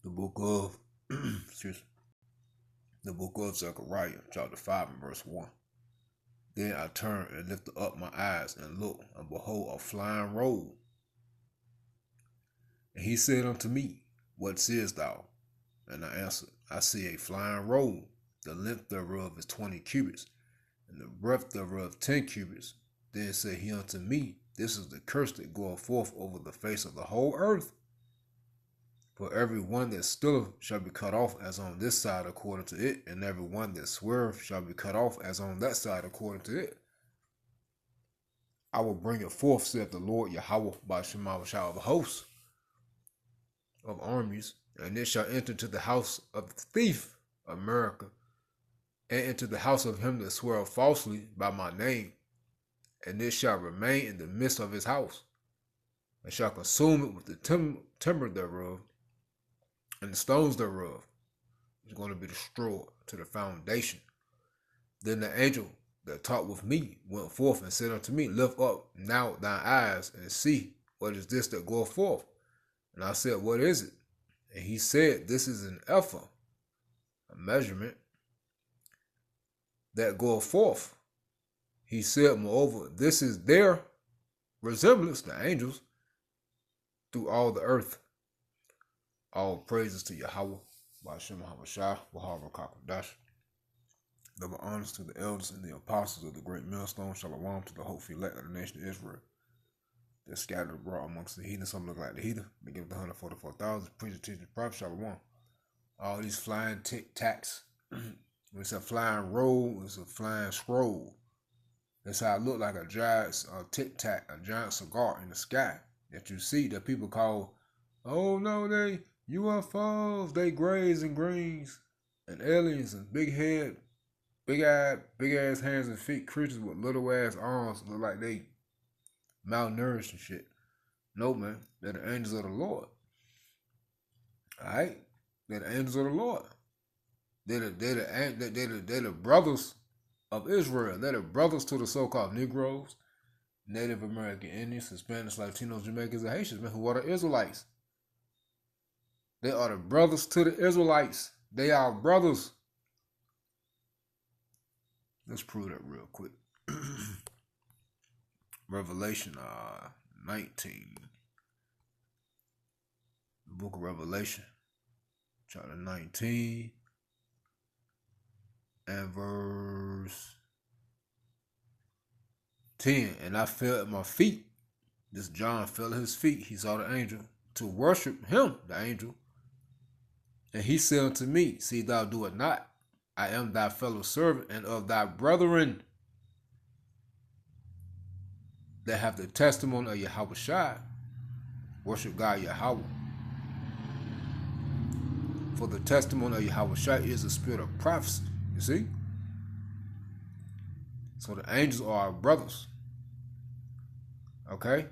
The book of excuse me, the book of Zechariah, chapter 5 and verse 1. Then I turned and lifted up my eyes and looked, and behold, a flying roll. And he said unto me, What seest thou? And I answered, I see a flying roll. The length thereof is 20 cubits, and the breadth thereof 10 cubits. Then said he unto me, This is the curse that goeth forth over the face of the whole earth. For every one that stilleth shall be cut off as on this side according to it, and every one that sweareth shall be cut off as on that side according to it. I will bring it forth, saith the Lord Yahweh, by Yahawashi of hosts, of armies, and it shall enter into the house of the thief, America, and into the house of him that sweareth falsely by my name, and it shall remain in the midst of his house, and shall consume it with the timber thereof, and the stones thereof is going to be destroyed to the foundation. Then the angel that talked with me went forth and said unto me, Lift up now thine eyes and see what is this that goeth forth. And I said, What is it? And he said, This is an ephah, a measurement that goeth forth. He said, Moreover, this is their resemblance, the angels, through all the earth. All praises to Yahweh, by Yahawashi, Wahara Kakadash. Double honors to the elders and the apostles of the great millstone. Shalom to the hopeful elect of the nation of Israel. They're scattered abroad amongst the heathen. Some look like the heathen. They give the 144,000. Preacher, teacher, prophet. Shalom. All these flying tic-tacs. It's a flying roll. It's a flying scroll. That's how it looked, like a giant tic-tac, a giant cigar in the sky that you see that people call, oh no, they UFOs, they grays and greens and aliens and big head, big ass hands and feet creatures with little ass arms, look like they malnourished and shit. No, man, they're the angels of the Lord. Alright? They're the angels of the Lord. They're the brothers of Israel. They're the brothers to the so-called Negroes, Native American Indians, Hispanics, Latinos, Jamaicans, and Haitians, man, who are the Israelites. They are the brothers to the Israelites. They are brothers. Let's prove that real quick. Revelation 19. The book of Revelation, chapter 19, and verse 10. And I fell at my feet. This John fell at his feet. He saw the angel to worship him, the angel. And he said unto me, See thou do it not. I am thy fellow servant and of thy brethren that have the testimony of Yahawashi. Worship God Yahweh. For the testimony of Yahawashi is the spirit of prophecy. You see? So the angels are our brothers. Okay?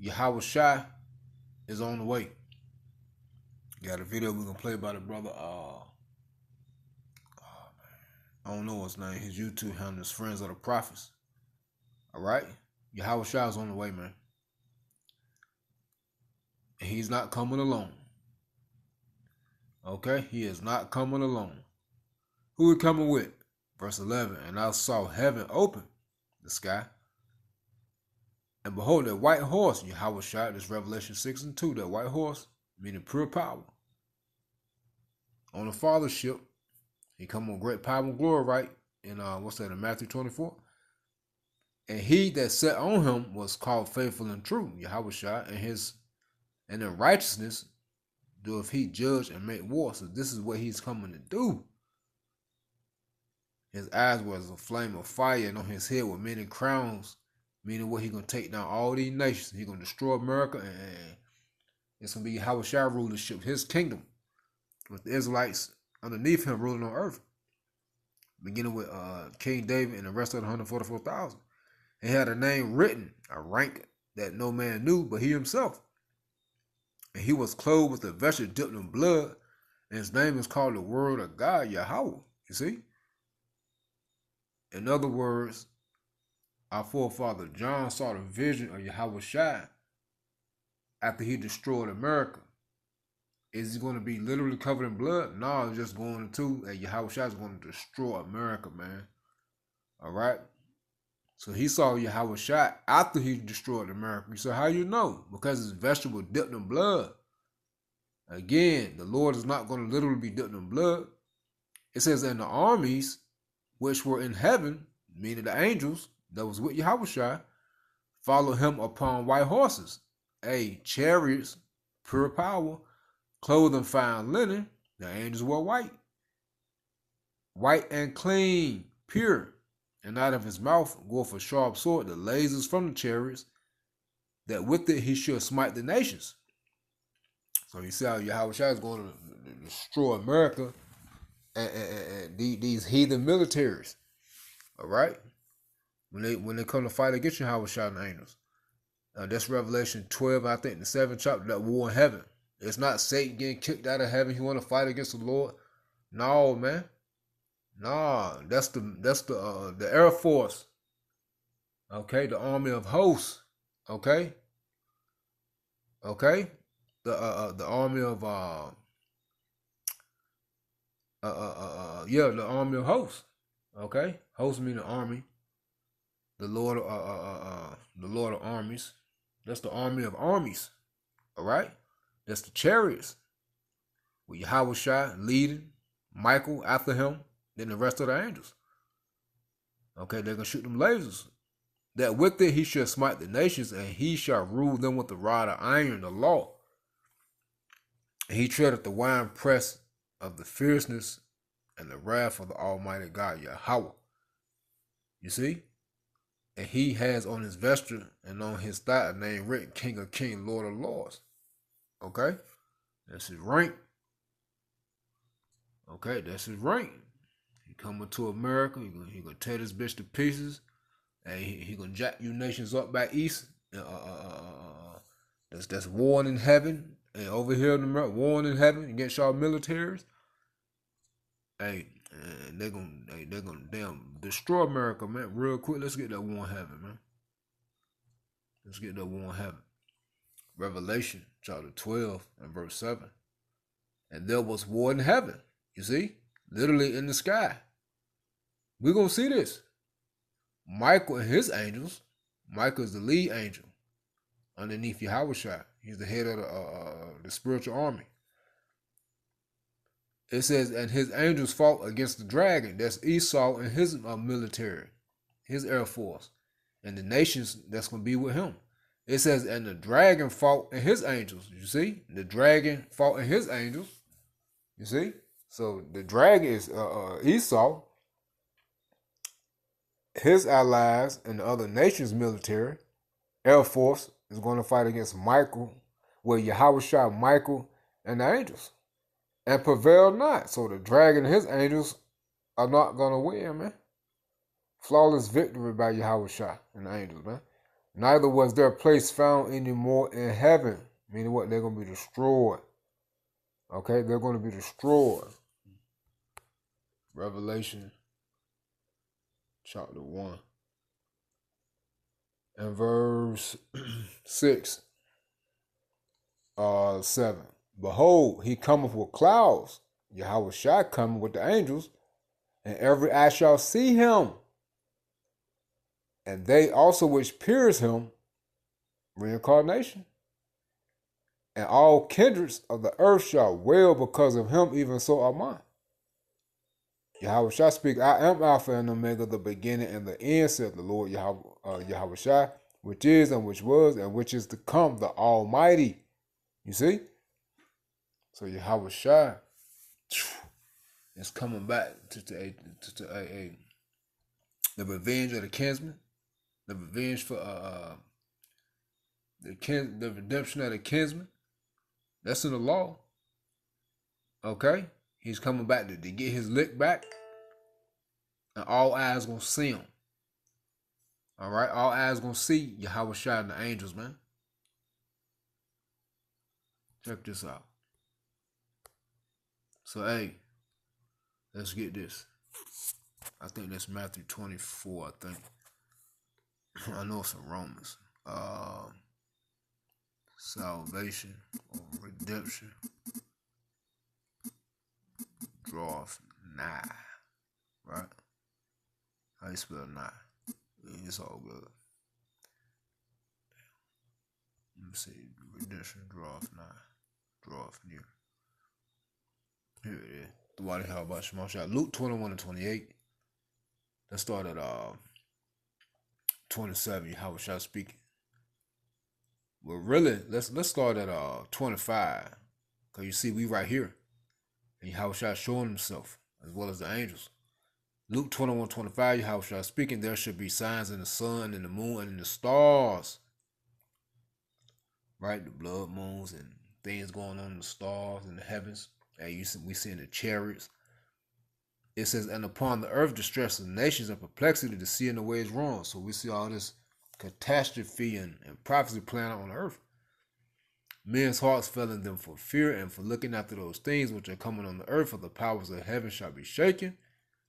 Yahawashi is on the way. Got a video we're going to play by the brother. I don't know his name. His YouTube handle is Friends of the Prophets. Alright? Yahawashi is on the way, man. And he's not coming alone. Okay? He is not coming alone. Who he coming with? Verse 11. And I saw heaven open, the sky. And behold, that white horse, Yahawashi, this Revelation 6 and 2, that white horse, meaning pure power. On the Father's ship, he come on great power and glory, right? In in Matthew 24. And he that sat on him was called faithful and true, Yahawashi, and in righteousness doeth he judge and make war. So this is what he's coming to do. His eyes were as a flame of fire, and on his head were many crowns, meaning what he gonna take down all these nations. He gonna destroy America, and it's gonna be Yahawashi rulership, his kingdom, with the Israelites underneath him ruling on earth, beginning with King David and the rest of the 144,000. He had a name written, a rank that no man knew but he himself. And he was clothed with a vesture dipped in blood, and his name is called the Word of God, Yahweh. You see? In other words, our forefather John saw the vision of Yahawashi after he destroyed America. Is he going to be literally covered in blood? No, it's just going to, Yahawashi is going to destroy America, man. All right? So he saw Yahawashi after he destroyed America. So how you know? Because his vegetable dipped in blood. Again, the Lord is not going to literally be dipped in blood. It says, and the armies which were in heaven, meaning the angels that was with Yahawashi, followed him upon white horses, chariots, pure power, clothed in fine linen. The angels were white, white and clean, pure. And out of his mouth goeth a sharp sword that lasers from the chariots, that with it he should smite the nations. So you see how Yahawashi is going to destroy America and these heathen militaries. All right? When they come to fight against Yahawashi and the angels. That's Revelation 12, I think, the 7th chapter, that war in heaven. It's not Satan getting kicked out of heaven. He want to fight against the Lord. No, man. Nah, that's the Air Force. Okay, the Army of Hosts. Okay. Okay. The Army of the Army of Hosts. Okay, hosts mean the army. The Lord of armies. That's the army of armies. All right, that's the chariots. With Yahawashi leading, Michael after him, then the rest of the angels. Okay, they're gonna shoot them lasers. That with it he shall smite the nations, and he shall rule them with the rod of iron, the law. And he treadeth the wine press of the fierceness and the wrath of the Almighty God, Yahweh. You see? And he has on his vesture and on his thigh a name written, King of Kings, Lord of Lords. Okay? That's his rank. Okay, that's his rank. He coming to America. He gonna tear this bitch to pieces. And he gonna jack you nations up back east. That's warring in heaven. And over here in America, warring in heaven against y'all militaries. Hey, and they're gonna damn destroy America, man. Real quick. Let's get that war in heaven, man. Let's get that war in heaven. Revelation chapter 12 and verse 7. And there was war in heaven. You see? Literally in the sky. We're gonna see this. Michael and his angels. Michael is the lead angel underneath Yahawashi. He's the head of the spiritual army. It says, and his angels fought against the dragon. That's Esau and his military, his air force, and the nations that's going to be with him. It says, and the dragon fought and his angels. You see? The dragon fought and his angels. You see? So the dragon is Esau, his allies, and the other nations' military. Air force is going to fight against Michael, with Yahawashi, Michael, and the angels. And prevail not. So the dragon and his angels are not going to win, man. Flawless victory by Yahawashi and the angels, man. Neither was their place found anymore in heaven. Meaning what? They're going to be destroyed. Okay? They're going to be destroyed. Revelation chapter 1 and verse 6, 7. Behold, he cometh with clouds. Yahawashi coming with the angels, and every eye shall see him, and they also which pierce him, reincarnation, and all kindreds of the earth shall wail because of him, even so are mine. Yahawashi speak, I am Alpha and Omega, the beginning and the end, said the Lord Yahawashi, which is and which was and which is to come, the Almighty. You see? So Yahawashi is coming back to the revenge of the kinsmen, the revenge for the redemption of the kinsmen. That's in the law. Okay? He's coming back to get his lick back. And all eyes gonna see him. Alright? All eyes gonna see Yahawashi and the angels, man. Check this out. So, hey, let's get this. I think that's Matthew 24, I think. I know it's in Romans. Salvation or redemption draweth nigh. Right? How you spell nigh? It's all good. Let me see. Redemption draweth nigh. Draweth near. Here it is. The water Yahawashi Mashiach. Luke 21 and 28. Let's start at 27. Yahawashi speaking. Well, really, let's start at 25. Because you see, we right here. And Yahawashi showing himself, as well as the angels. Luke 21:25, Yahawashi speaking, there should be signs in the sun, and the moon, and in the stars. Right? The blood moons and things going on in the stars and the heavens. And we see in the chariots. It says, and upon the earth distress of nations and perplexity to see in the way is wrong. So we see all this catastrophe and prophecy playing out on the earth. Men's hearts fell in them for fear and for looking after those things which are coming on the earth, for the powers of heaven shall be shaken.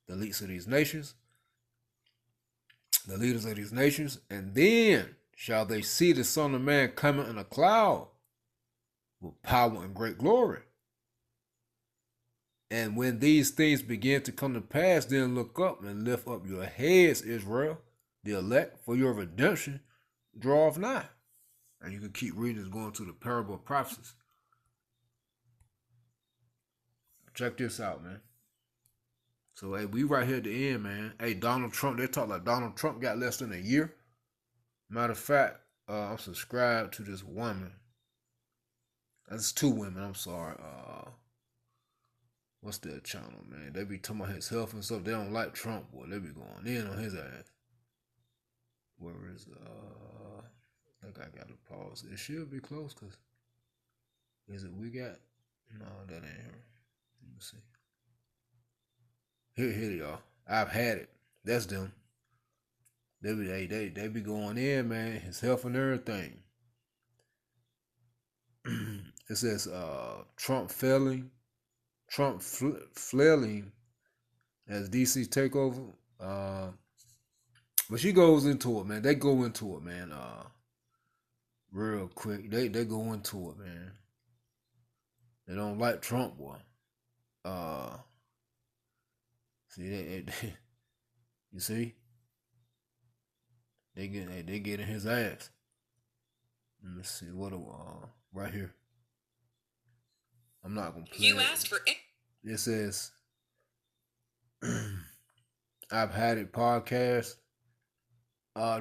The leaders of these nations, and then shall they see the Son of Man coming in a cloud with power and great glory. And when these things begin to come to pass, then look up and lift up your heads, Israel, the elect, for your redemption draweth nigh. And you can keep reading this, going to the parable of prophecies. Check this out, man. So, hey, we right here at the end, man. Hey, Donald Trump, they talk like Donald Trump got less than a year. Matter of fact, I'm subscribed to this woman. That's two women, I'm sorry. What's their channel, man? They be talking about his health and stuff. They don't like Trump, boy. They be going in on his ass. Where is, I think I gotta pause. It should be close, because, is it we got? No, that ain't here. Let me see. Here y'all. I've had it. That's them. They be going in, man. His health and everything. It says Trump flailing as DC takeover. But she goes into it, man. They go into it, man. Real quick. They go into it, man. They don't like Trump, boy. See, you see? They get in his ass. Let me see what right here. I'm not gonna play. You asked for it. It says, "I've had it." Podcast.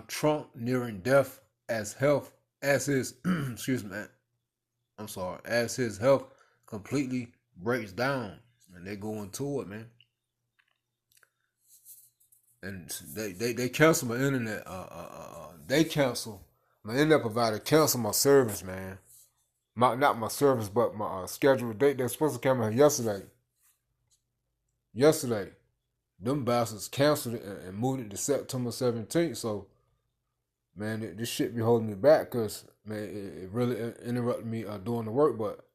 Trump nearing death as his excuse me. I'm sorry. As his health completely breaks down, and they go into it, man. And they cancel my internet. They cancel my internet provider. Cancel my service, man. Not my service, but my scheduled date. They're supposed to come out yesterday. Them bastards canceled it and moved it to September 17th. So, man, this shit be holding me back, because, man, it really interrupted me doing the work. But,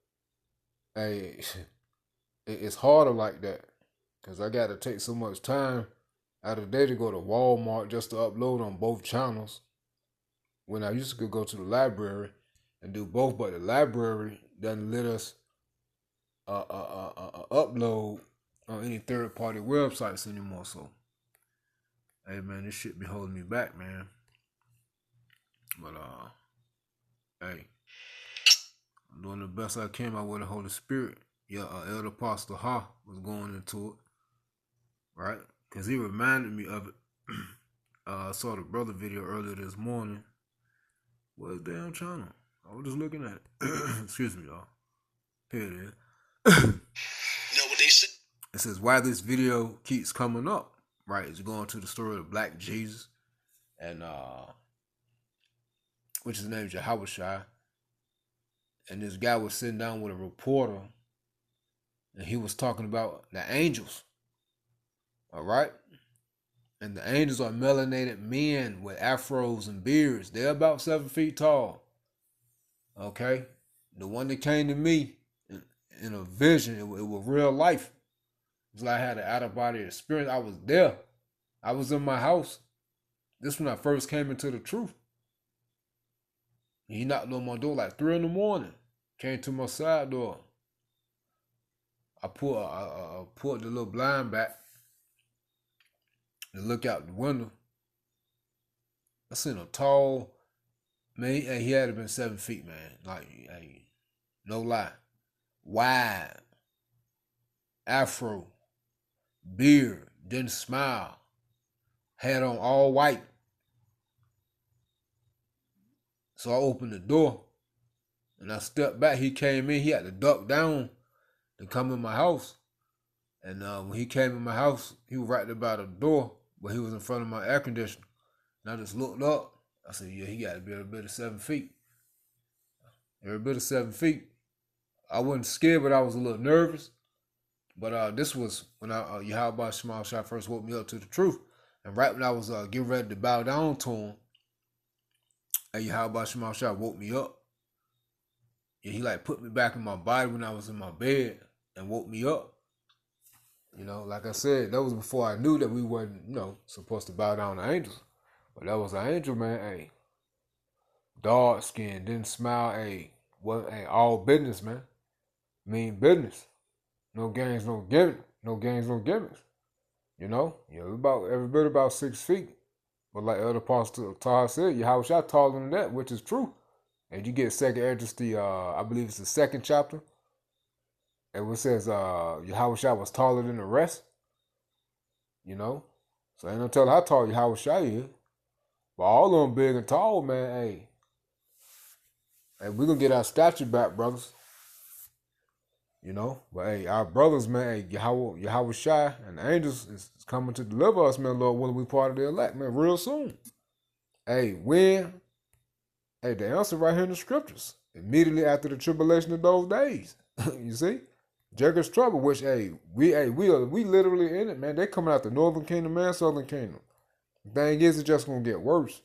hey, it's harder like that, because I got to take so much time out of the day to go to Walmart just to upload on both channels, when I used to go to the library and do both. But the library doesn't let us upload on any third-party websites anymore. So, hey, man, this shit be holding me back, man. But, hey, I'm doing the best I can by with the Holy Spirit. Yeah, Elder Apostle Ha was going into it, right? Because he reminded me of it. I saw the brother video earlier this morning. What's damn channel? I was just looking at it. Excuse me, y'all. Here it is. Know what they say? It says, why this video keeps coming up, right? It's going to the story of Black Jesus, and which is named Yahawashi. And this guy was sitting down with a reporter, and he was talking about the angels. All right? And the angels are melanated men with afros and beards. They're about 7 feet tall. Okay? The one that came to me in a vision, it was real life. It was like I had an out-of-body experience. I was there. I was in my house. This when I first came into the truth. He knocked on my door like 3 in the morning. Came to my side door. pulled the little blind back and look out the window. I seen a tall man. He had to been 7 feet, man. Like, hey, no lie, wide, afro, beard, didn't smile, had on all white. So I opened the door and I stepped back. He came in. He had to duck down to come in my house. And when he came in my house, he was right there by the door, but he was in front of my air conditioner. And I just looked up. I said, yeah, he got to be every bit of 7 feet. Every bit of 7 feet. I wasn't scared, but I was a little nervous. But this was when Yahawashi first woke me up to the truth. And right when I was getting ready to bow down to him, Yahawashi woke me up. And he like put me back in my body when I was in my bed and woke me up. You know, like I said, that was before I knew that we wasn't, supposed to bow down to angels. But that was an angel, man. Hey, dark skin, didn't smile. Hey, all business, man. Mean business. No games, no gimmicks. No games, no gimmicks. About every bit about 6 feet. But like other Apostle Todd said, Yahawashi taller than that, which is true. And you get second entrance, I believe it's the second chapter. And it says Yahawashi was taller than the rest. So ain't no telling how tall Yahawashi is. But all of them big and tall, man. Hey, we gonna get our stature back, brothers. But hey, our brothers, man, hey, Yahawashi and the angels is coming to deliver us, man. Lord willing, we part of the elect, man, real soon. Hey, when? Hey, the answer right here in the scriptures. Immediately after the tribulation of those days. You see? Jacob's trouble, which, we literally in it, man. They coming out the northern kingdom and southern kingdom. The thing is, it's just gonna get worse.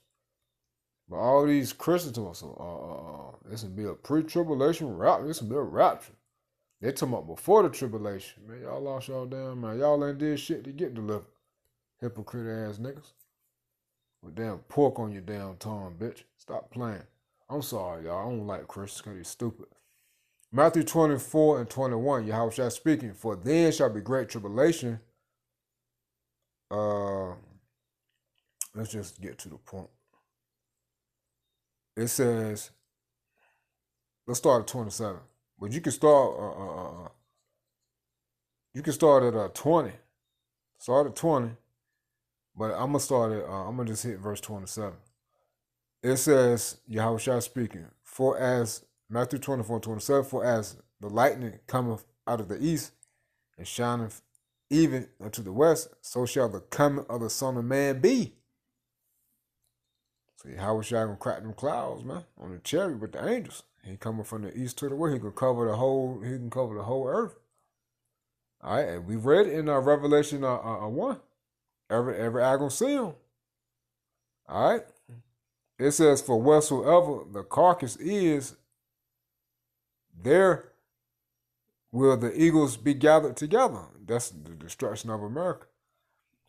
But all these Christians, this will be a pre-tribulation rapture. This will be a rapture. They talking about before the tribulation. Man, y'all lost y'all damn, man. Y'all ain't did shit to get delivered. Hypocrite ass niggas. With damn pork on your damn tongue, bitch. Stop playing. I'm sorry, y'all. I don't like Christians because they're stupid. Matthew 24 and 21, Yahawashi speaking, for then shall be great tribulation. Let's just get to the point. It says, let's start at 27. But you can start at 20. Start at 20. But I'm gonna just hit verse 27. It says, Yahawashi speaking, for as Matthew 24:27, for as the lightning cometh out of the east and shineth even unto the west, so shall the coming of the Son of Man be. So Yahawashi gonna crack them clouds, man, on the chariot with the angels. He coming from the east to the west. He can cover the whole earth. All right, and we read it in Revelation 1. Every eye gonna see him. All right. It says, for wheresoever the carcass is, there will the eagles be gathered together. That's the destruction of America.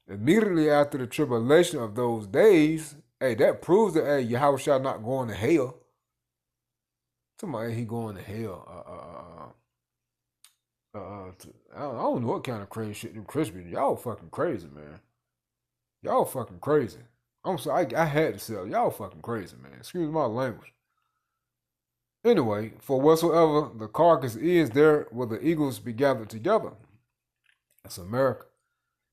Immediately after the tribulation of those days, that proves that Yahawashi not going to hell. Somebody he going to hell. I don't know what kind of crazy shit them Christians. Y'all fucking crazy, man. Y'all fucking crazy. I'm sorry, I had to say, y'all fucking crazy, man. Excuse my language. Anyway, for whatsoever the carcass is, there will the eagles be gathered together. That's America.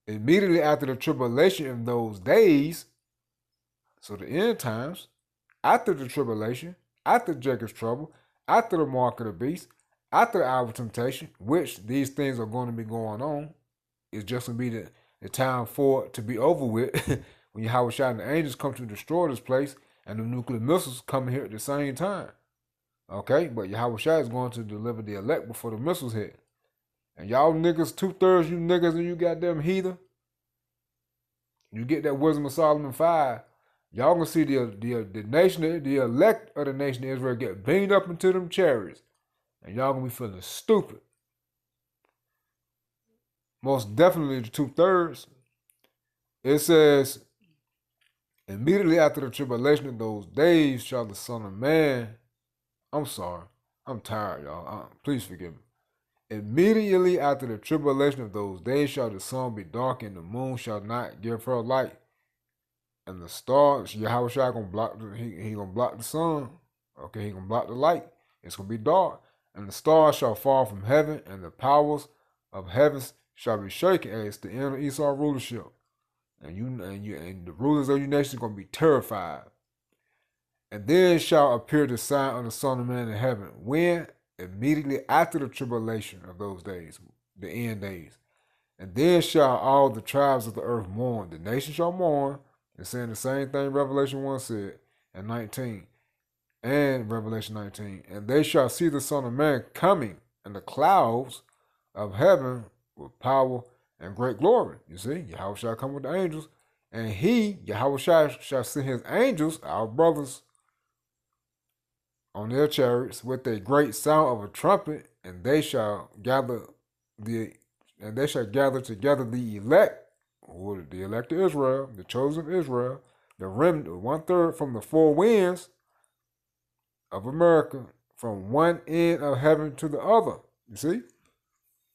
Immediately after the tribulation in those days, so the end times, after the tribulation, after Jacob's trouble, after the mark of the beast, after the hour of temptation, which these things are going to be going on, it's just going to be the time for it to be over with. When Yahawashi and the angels come to destroy this place, and the nuclear missiles come here at the same time. Okay, but Yahawashi is going to deliver the elect before the missiles hit. And y'all niggas, 2/3 you niggas and you goddamn heathen, you get that Wisdom of Solomon 5, y'all gonna see the nation, the elect of the nation of Israel get beamed up into them chariots. And y'all gonna be feeling stupid. Most definitely the 2/3. It says, immediately after the tribulation of those days shall the Son of Man. I'm sorry. I'm tired, y'all. Please forgive me. Immediately after the tribulation of those days shall the sun be dark, and the moon shall not give her light. And the stars, Yahawashi gonna block he gonna block the sun. Okay, he gonna block the light. It's gonna be dark. And the stars shall fall from heaven, and the powers of heavens shall be shaken as the end of Esau rulership. And the rulers of your nation gonna be terrified. And then shall appear the sign of the Son of Man in heaven. When? Immediately after the tribulation of those days, the end days. And then shall all the tribes of the earth mourn. The nation shall mourn. It's saying the same thing Revelation 1 said and 19. And Revelation 19. And they shall see the Son of Man coming in the clouds of heaven with power and great glory. You see, Yahweh shall come with the angels. And he, Yahweh shall send his angels, our brothers, on their chariots with a great sound of a trumpet, and they shall gather together the elect, or the elect of Israel, the chosen of Israel, the remnant, 1/3 from the four winds of America, from one end of heaven to the other. You see?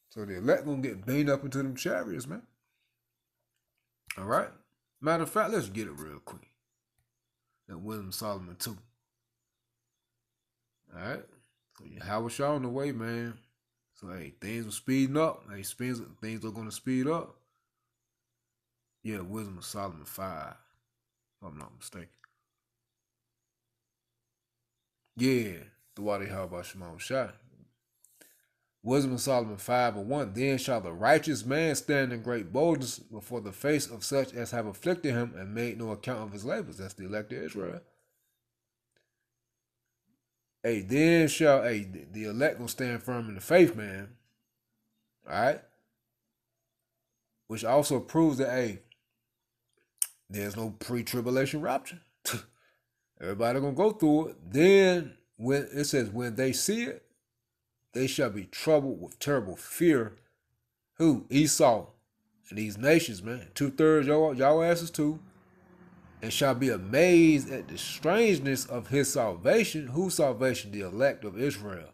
So the elect gonna get beamed up into them chariots, man. All right. Matter of fact, let's get it real quick. That Wisdom of Solomon 2. All right. So Yahawashi on the way, man. So hey, things are speeding up. Hey, things are gonna speed up. Yeah, Wisdom of Solomon 5, if I'm not mistaken. Yeah, the Wadi Yahawashi Shai. Wisdom of Solomon 5:1. Then shall the righteous man stand in great boldness before the face of such as have afflicted him and made no account of his labors. That's the elect of Israel. Hey, then shall the elect will stand firm in the faith, man. All right, which also proves that there's no pre-tribulation rapture. Everybody gonna go through it. Then when it says when they see it, they shall be troubled with terrible fear. Who? Esau and these nations, man. 2/3 y'all asses too. And shall be amazed at the strangeness of his salvation. Whose salvation? The elect of Israel.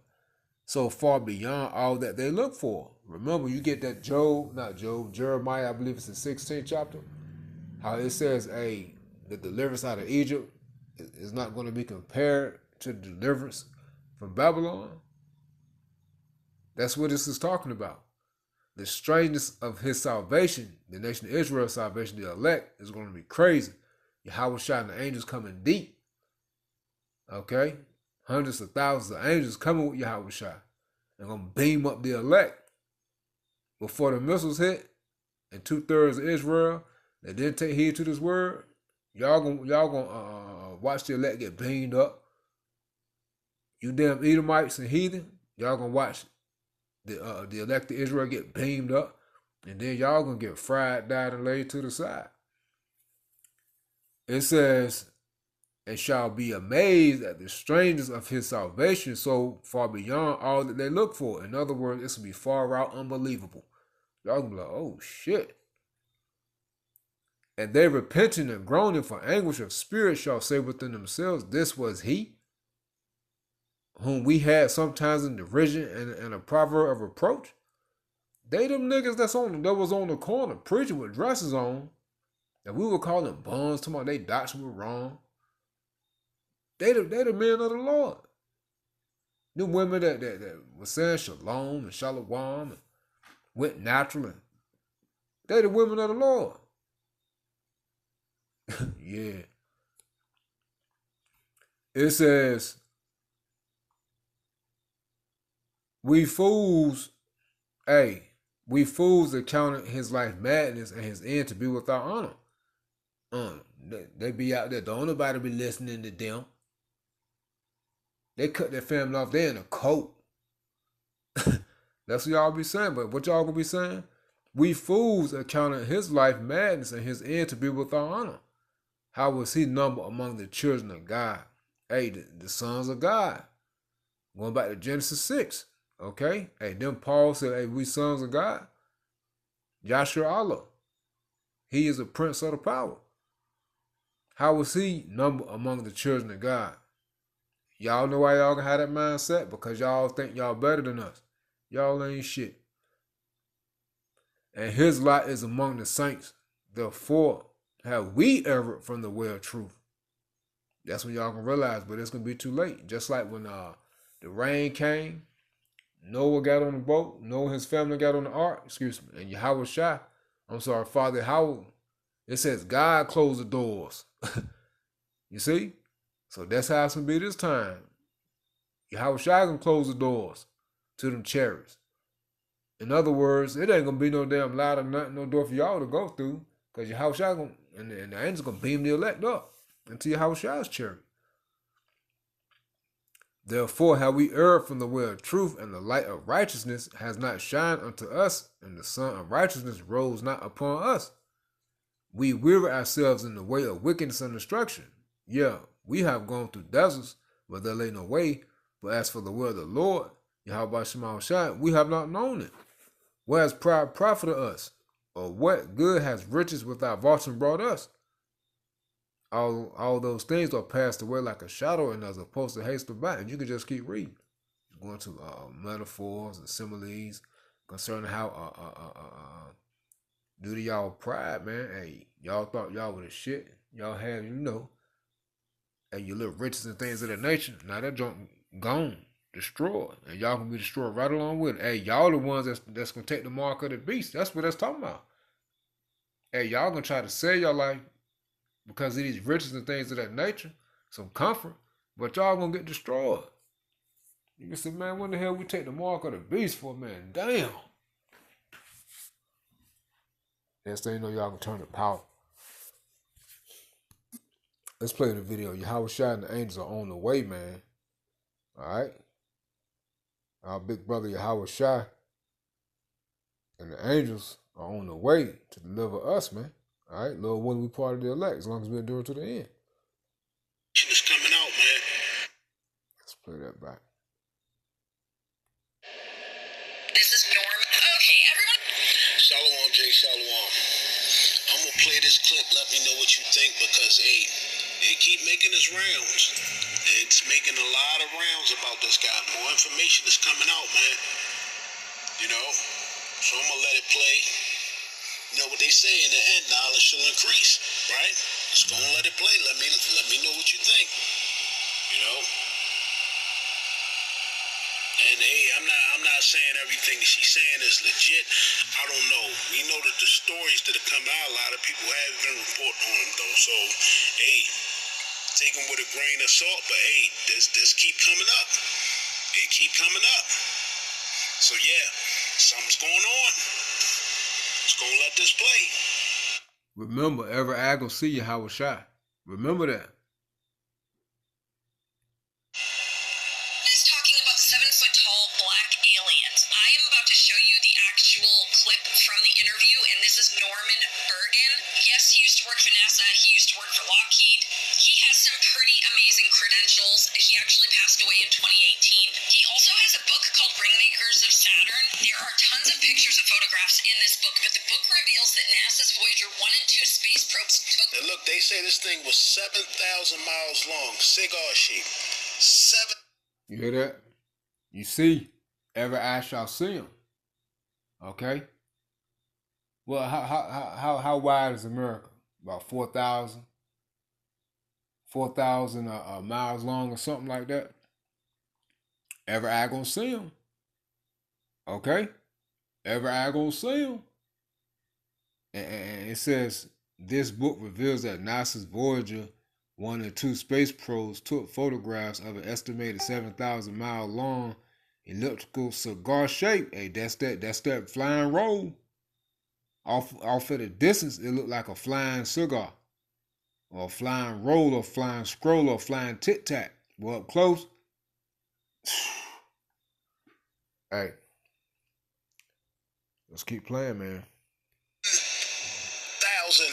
So far beyond all that they look for. Remember, you get that Jeremiah, I believe it's the 16th chapter. How it says, the deliverance out of Egypt is not going to be compared to the deliverance from Babylon. That's what this is talking about. The strangeness of his salvation, the nation of Israel's salvation, the elect, is going to be crazy. Yahawashi and the angels coming deep. Okay? Hundreds of thousands of angels coming with Yahawashi. They're going to beam up the elect. Before the missiles hit, and 2/3 of Israel that didn't take heed to this word, y'all gonna watch the elect get beamed up. You damn Edomites and heathen, y'all gonna watch the elect of Israel get beamed up, and then y'all gonna get fried, died, and laid to the side. It says, and shall be amazed at the strangeness of his salvation so far beyond all that they look for. In other words, it's gonna be far out unbelievable. Y'all gonna be like, oh shit. And they repenting and groaning for anguish of spirit shall say within themselves, this was he whom we had sometimes in derision and a proverb of reproach. They them niggas that was on the corner preaching with dresses on, that we would call them bums, talking about they doctrine were wrong. They the men of the Lord. The women that were saying shalom and shalom and went naturally. They the women of the Lord. Yeah. It says, we fools accounted his life madness and his end to be without honor. They be out there, don't nobody be listening to them. They cut their family off, they in a cult. That's what y'all be saying, but what y'all gonna be saying? We fools accounted his life madness and his end to be without honor. How was he numbered among the children of God? The sons of God. Going back to Genesis 6. Okay? Then Paul said, we sons of God. Yahshua Allah. He is a prince of the power. How was he numbered among the children of God? Y'all know why y'all can have that mindset? Because y'all think y'all better than us. Y'all ain't shit. And his lot is among the saints. Therefore, have we erred from the way of truth? That's when y'all can realize, but it's gonna be too late. Just like when the rain came, Noah got on the boat, Noah and his family got on the ark, excuse me, and Yahawashi, Father Howard, it says God closed the doors. You see? So that's how it's gonna be this time. Yahawashi gonna close the doors to them chariots. In other words, it ain't gonna be no damn ladder, nothing, no door for y'all to go through, because Yahawashi gonna and the angels gonna beam the elect up into Yahawashi's chariot. Therefore have we erred from the way of truth, and the light of righteousness has not shined unto us, and the sun of righteousness rose not upon us. We weary ourselves in the way of wickedness and destruction. Yeah, we have gone through deserts, but there lay no way. But as for the way of the Lord, Yahawashi, we have not known it. What has pride profited us? Or what good has riches without vaunting brought us? All those things are passed away like a shadow and as opposed to haste about. And you can just keep reading. Going to metaphors and similes concerning how due to y'all pride, man. Hey, y'all thought y'all were the shit. Y'all had, and your little riches and things of that nature. Now that junk gone, destroyed. And y'all can be destroyed right along with it. Hey, y'all the ones that's gonna take the mark of the beast. That's what that's talking about. Hey, y'all gonna try to sell your life because of these riches and things of that nature, some comfort, but y'all gonna get destroyed. You can say, man, when the hell we take the mark of the beast for, man? Damn. Next thing you know, y'all can turn to power. Let's play the video. Yahawashi and the angels are on the way, man. Alright? Our big brother Yahawashi and the angels are on the way to deliver us, man. Alright? Lord, when we part of the elect, as long as we endure to the end. It's coming out, man. Let's play that back. This is Norm. Okay, everyone. Shalom, Jay. Shalom. I'm gonna play this clip. Let me know what you think, because they keep making his rounds. It's making a lot of rounds about this guy. More information is coming out, man. So I'm gonna let it play. You know what they say in the end, knowledge shall increase, right? Just gonna let it play. Let me know what you think. And hey, I'm not saying everything she's saying is legit. I don't know. We know that the stories that have come out, a lot of people have been reporting on them though. So hey, take them with a grain of salt. But hey, this keep coming up. It keep coming up. So yeah, something's going on. Just gonna let this play. Remember, every eye gonna see Yahawashi. Remember that. Talking about 7-foot-tall black aliens. I am about to show you the actual clip from the interview, and this is Norman Bergen. Yes, he used to work for NASA. He used to work for Lockheed. He has some pretty amazing credentials. He actually passed away in 2018. He also has a book called Ringmakers of Saturn. There are tons of pictures and photographs in this book, but the book reveals that NASA's Voyager 1 and 2 space probes took... And look, they say this thing was 7,000 miles long. Cigar shape. 7... You hear that? You see, every eye shall see him. Okay? Well, how wide is America? About 4,000 miles long or something like that. Every eye gonna see him. Okay? Every eye gonna see him. And it says, this book reveals that NASA's Voyager 1 and 2 space probes took photographs of an estimated 7,000 mile long elliptical cigar shape. Hey, that's that flying roll. Off at a distance, it looked like a flying cigar, or a flying roll, or flying scroll, or flying tic tac. Well, up close. Hey, let's keep playing, man. 1,000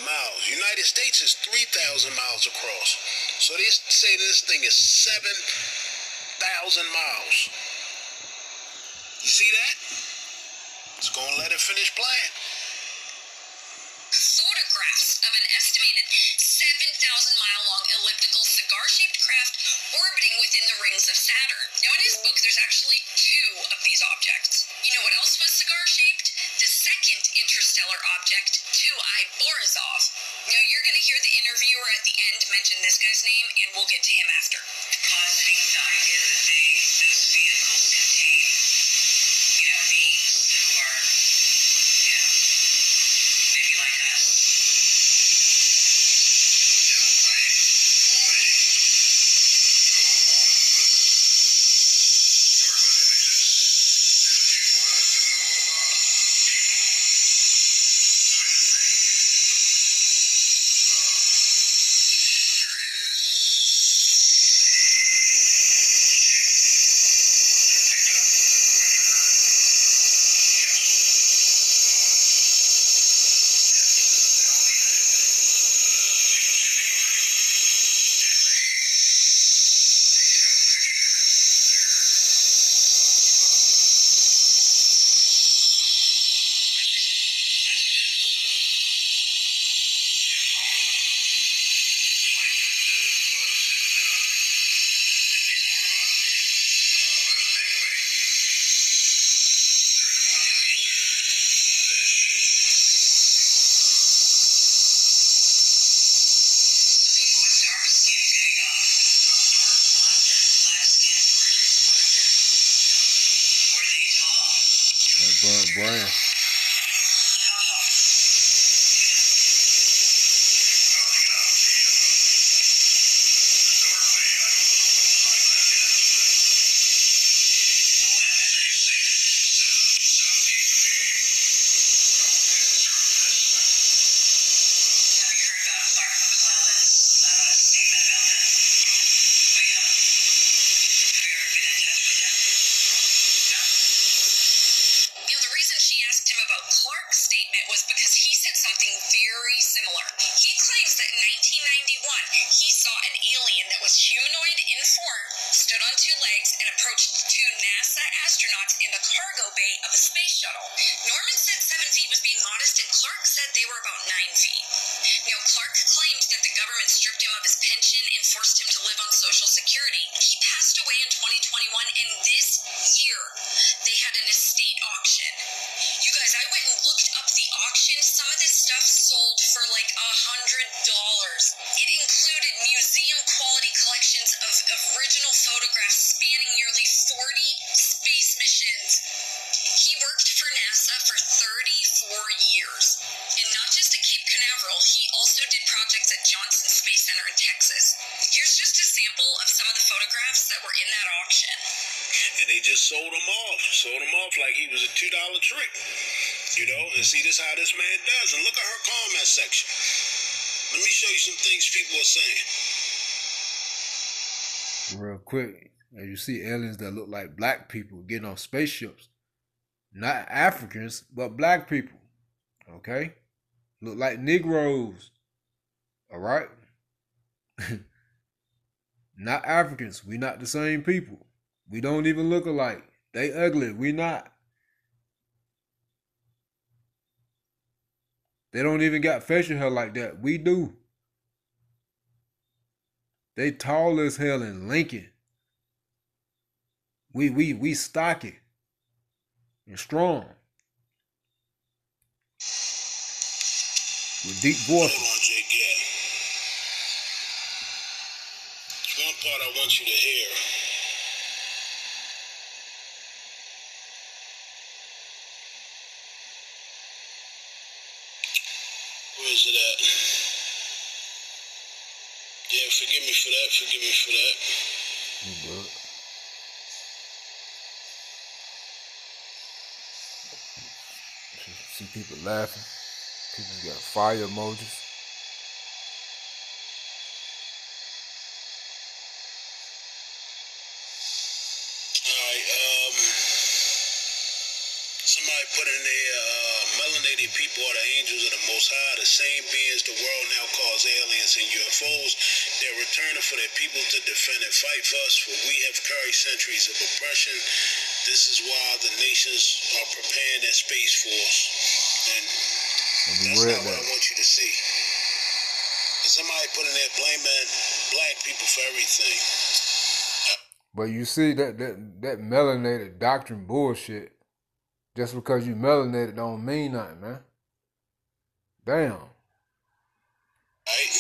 miles. United States is 3,000 miles across. So they say this thing is 7,000 miles. You see that? Just gonna let it finish playing. Photograph photographs of an estimated 7,000-mile-long elliptical cigar-shaped craft orbiting within the rings of Saturn. Now, in his book, there's actually 2 of these objects. You know what else was cigar-shaped? The second interstellar object, 2I Borisov. Now, you're going to hear the interviewer at the end mention this guy's name, and we'll get to him after. Positing the idea that those vehicles contain, beings who are, maybe like us. Brian. Clark's statement was because he said something very similar. He claims that in 1991, he saw an alien that was humanoid in form, stood on 2 legs, and approached 2 NASA astronauts in the cargo bay of a space shuttle. Norman said 7 feet was being modest, and Clark said they were about 9 feet. Now, Clark claimed that the government stripped him of his pension and forced him to live on Social Security. He passed away in 2021, and this year, they had an estate auction. You guys, I went and looked up the auction. Some of this stuff sold for like $100. It included museum-quality collections of original photographs spanning nearly 40 space missions. He worked for NASA for 34 years. And not just at Cape Canaveral, he also did projects at Johnson Space Center in Texas. Here's just a sample of some of the photographs that were in that auction. And they just sold him off like he was a $2 trick. And see, this how this man does. And look at her comment section. Let me show you some things people are saying. Real quick, as you see aliens that look like black people getting on spaceships. Not Africans, but black people. Okay? Look like Negroes. Alright? Not Africans. We not the same people. We don't even look alike. They ugly. We not. They don't even got facial hair like that. We do. They tall as hell and lanky. We stocky and strong. With deep voices. Hold on, Jake. There's one part I want you to hear. Where is it at? Yeah, forgive me for that. You good. See people laughing. People got fire emojis. Alright, somebody put in there, melanated people are the angels of the Most High, the same beings the world now calls aliens and UFOs. They're returning for their people to defend and fight for us, for we have carried centuries of oppression. This is why the nations are preparing their space force. And And we That's read not what I that. want you to see. And somebody put in there blaming black people for everything. But you see that melanated doctrine bullshit. Just because you melanated don't mean nothing, man. Damn. Right?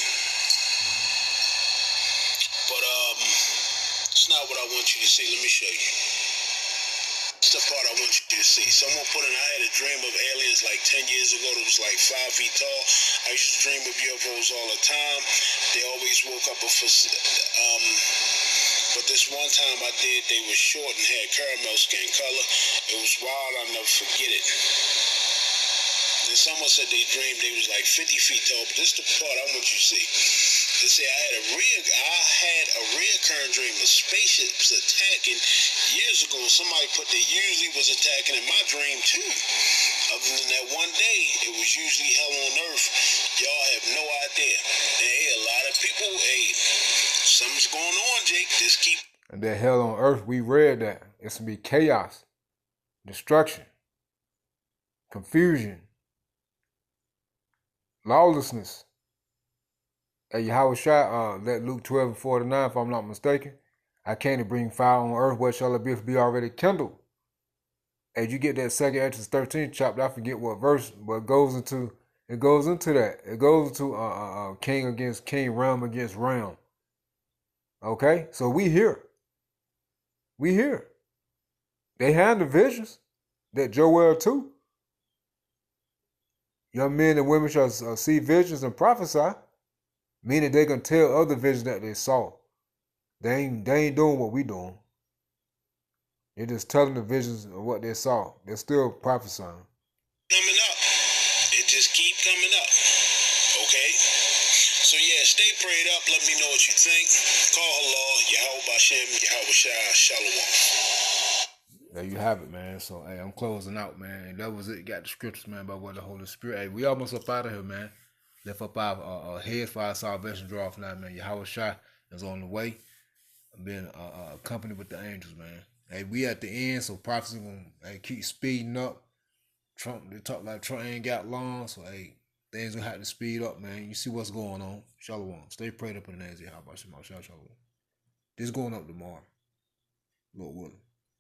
But it's not what I want you to see. Let me show you. It's the part I want you to see. Someone put in, I had a dream of aliens like 10 years ago that was like 5 feet tall. I used to dream of UFOs all the time. They always woke up but this one time I did, they were short and had caramel skin color. It was wild, I'll never forget it. Then someone said they dreamed they was like 50 feet tall, but this is the part I want you to see. They say I had a reoccurring dream of spaceships attacking years ago. Somebody put they usually was attacking in my dream too. Other than that one day, it was usually hell on earth. Y'all have no idea. And hey, a lot of people, hey, something's going on, Jake. Just keep. And that hell on earth, we read that. It's going to be chaos, destruction, confusion, lawlessness. Hey, Yahawashi, let Luke 12:49, if I'm not mistaken. I came to bring fire on earth. What shall it be already kindled? As you get that 2 Exodus 13 chapter, I forget what verse, but it goes into that. It goes into king against king, realm against realm. Okay, so we here. We here. They had the visions that Joel 2. Young men and women shall see visions and prophesy, meaning they can tell other visions that they saw. They ain't doing what we doing. They're just telling the visions of what they saw. They're still prophesying. Coming up. It just keep coming up. Okay? So yeah, stay prayed up. Let me know what you think. Call Allah, Yahawashi, Shalom. There you have it, man. So, hey, I'm closing out, man. And that was it. Got the scriptures, man, about what the Holy Spirit. Hey, we almost up out of here, man. Lift up our head for our salvation draw off now, man. Yahawashi is on the way. Being accompanied with the angels, man. Hey, we at the end, so prophecy gonna keep speeding up. They talk like Trump ain't got long, so hey, things gonna have to speed up, man. You see what's going on. Shalom. Stay prayed up in the name of Yahawashi. Shalom. This going up tomorrow. Lord willing.